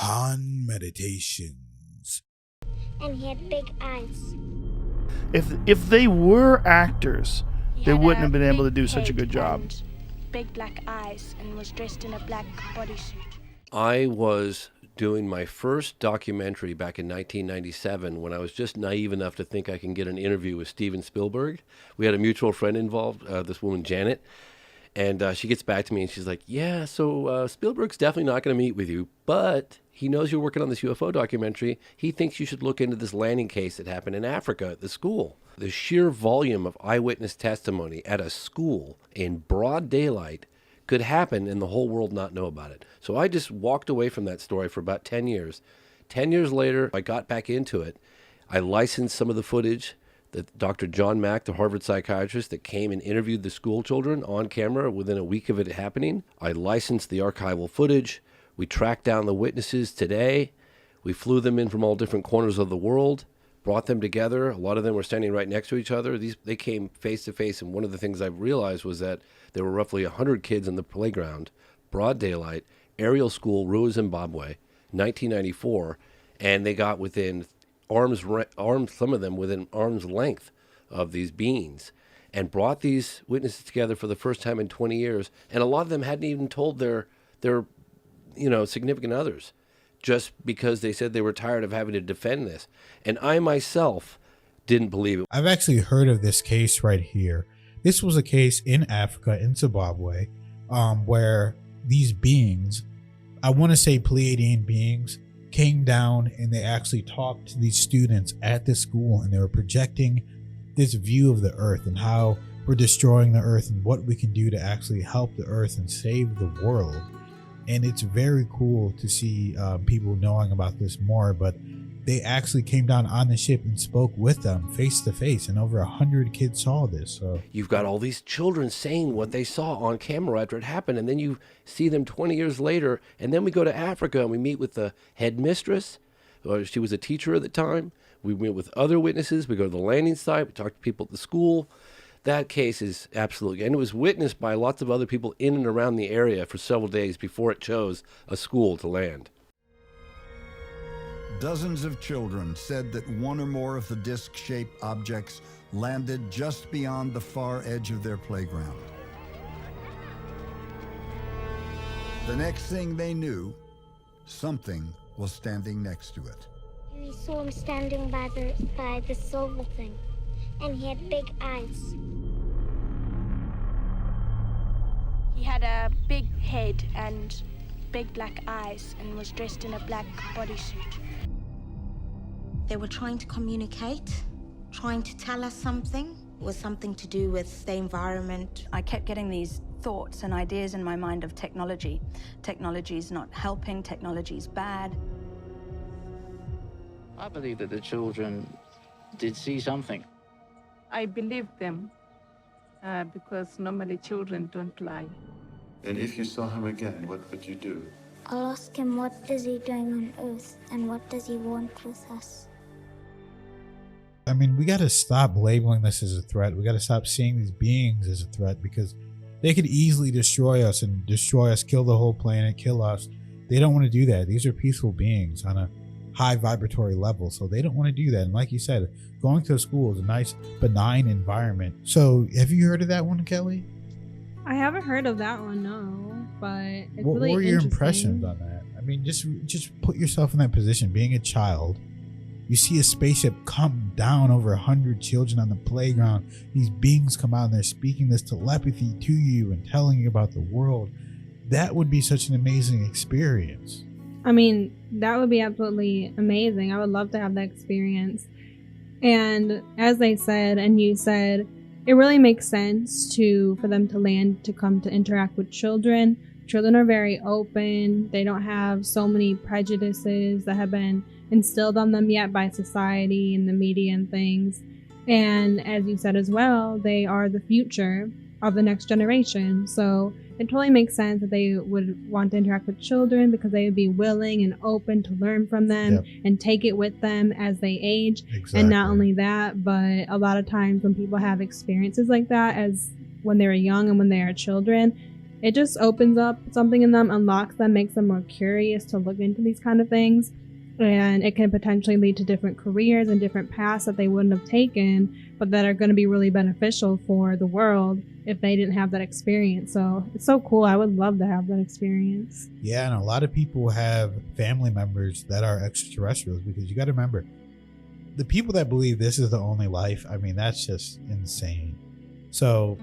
Han Meditations. And he had big eyes. If they were actors, He they had wouldn't a have been able to big do such a head good job. and big black eyes, and was dressed in a black bodysuit. I was doing my first documentary back in 1997 when I was just naive enough to think I can get an interview with Steven Spielberg. We had a mutual friend involved, this woman, Janet, and she gets back to me and she's like, yeah, so Spielberg's definitely not going to meet with you, but he knows you're working on this UFO documentary. He thinks you should look into this landing case that happened in Africa at the school. The sheer volume of eyewitness testimony at a school in broad daylight could happen and the whole world not know about it. So I just walked away from that story for about 10 years. 10 years later, I got back into it. I licensed some of the footage that Dr. John Mack, the Harvard psychiatrist that came and interviewed the school children on camera within a week of it happening. I licensed the archival footage. We tracked down the witnesses today. We flew them in from all different corners of the world, brought them together. A lot of them were standing right next to each other. They came face to face, and one of the things I realized was that there were roughly 100 kids in the playground, broad daylight, aerial school, Rua, Zimbabwe, 1994, and they got within arms, some of them within arm's length of these beings, and brought these witnesses together for the first time in 20 years. And a lot of them hadn't even told their significant others, just because they said they were tired of having to defend this. And I myself didn't believe it. I've actually heard of this case right here. This was a case in Africa, in Zimbabwe, where these beings, I want to say Pleiadian beings, came down and they actually talked to these students at the school, and they were projecting this view of the earth and how we're destroying the earth and what we can do to actually help the earth and save the world. And it's very cool to see people knowing about this more, but they actually came down on the ship and spoke with them face to face, and over 100 kids saw this. So you've got all these children saying what they saw on camera after it happened, and then you see them 20 years later, and then we go to Africa and we meet with the headmistress, or she was a teacher at the time. We meet with other witnesses. We go to the landing site. We talk to people at the school. That case is absolutely, and it was witnessed by lots of other people in and around the area for several days before it chose a school to land. Dozens of children said that one or more of the disc-shaped objects landed just beyond the far edge of their playground. The next thing they knew, something was standing next to it. We saw him standing by the silver thing, and he had big eyes. He had a big head and big black eyes, and was dressed in a black bodysuit. They were trying to communicate, trying to tell us something. It was something to do with the environment. I kept getting these thoughts and ideas in my mind of technology. Technology is not helping, technology is bad. I believe that the children did see something. I believed them because normally children don't lie. And if you saw him again, what would you do? I'll ask him, what is he doing on Earth, and what does he want with us? I mean, we got to stop labeling this as a threat. We got to stop seeing these beings as a threat, because they could easily destroy us, kill the whole planet, kill us. They don't want to do that. These are peaceful beings on a high vibratory level, so they don't want to do that. And like you said, going to a school is a nice, benign environment. So have you heard of that one, Kelly? I haven't heard of that one, no. But it's what really were your interesting. impressions on that? I mean, just put yourself in that position. Being a child, you see a spaceship come down over 100 children on the playground. These beings come out and they're speaking this telepathy to you and telling you about the world. That would be such an amazing experience. I mean, that would be absolutely amazing. I would love to have that experience. And as they said, and you said, it really makes sense for them to land, to come to interact with children. Children are very open. They don't have so many prejudices that have been instilled on them yet by society and the media and things. And as you said as well, they are the future of the next generation. So it totally makes sense that they would want to interact with children, because they would be willing and open to learn from them and take it with them as they age. Exactly. And not only that, but a lot of times when people have experiences like that, as when they were young and when they are children, it just opens up something in them, unlocks them, makes them more curious to look into these kind of things. And it can potentially lead to different careers and different paths that they wouldn't have taken, but that are going to be really beneficial for the world if they didn't have that experience. So it's so cool. I would love to have that experience. Yeah, and a lot of people have family members that are extraterrestrials, because you got to remember, the people that believe this is the only life, I mean, that's just insane. So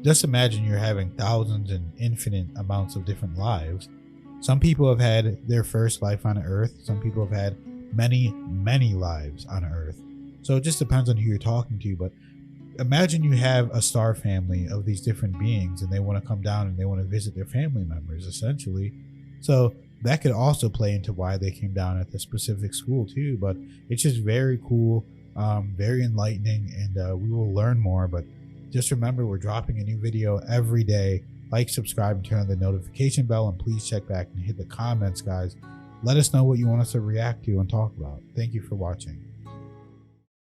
just imagine you're having thousands and infinite amounts of different lives. Some people have had their first life on Earth. Some people have had many, many lives on Earth. So it just depends on who you're talking to. But imagine you have a star family of these different beings, and they want to come down and they want to visit their family members, essentially. So that could also play into why they came down at the specific school too. But it's just very cool, very enlightening, and we will learn more. But just remember, we're dropping a new video every day. Like, subscribe, and turn on the notification bell, and please check back and hit the comments, guys. Let us know what you want us to react to and talk about. Thank you for watching.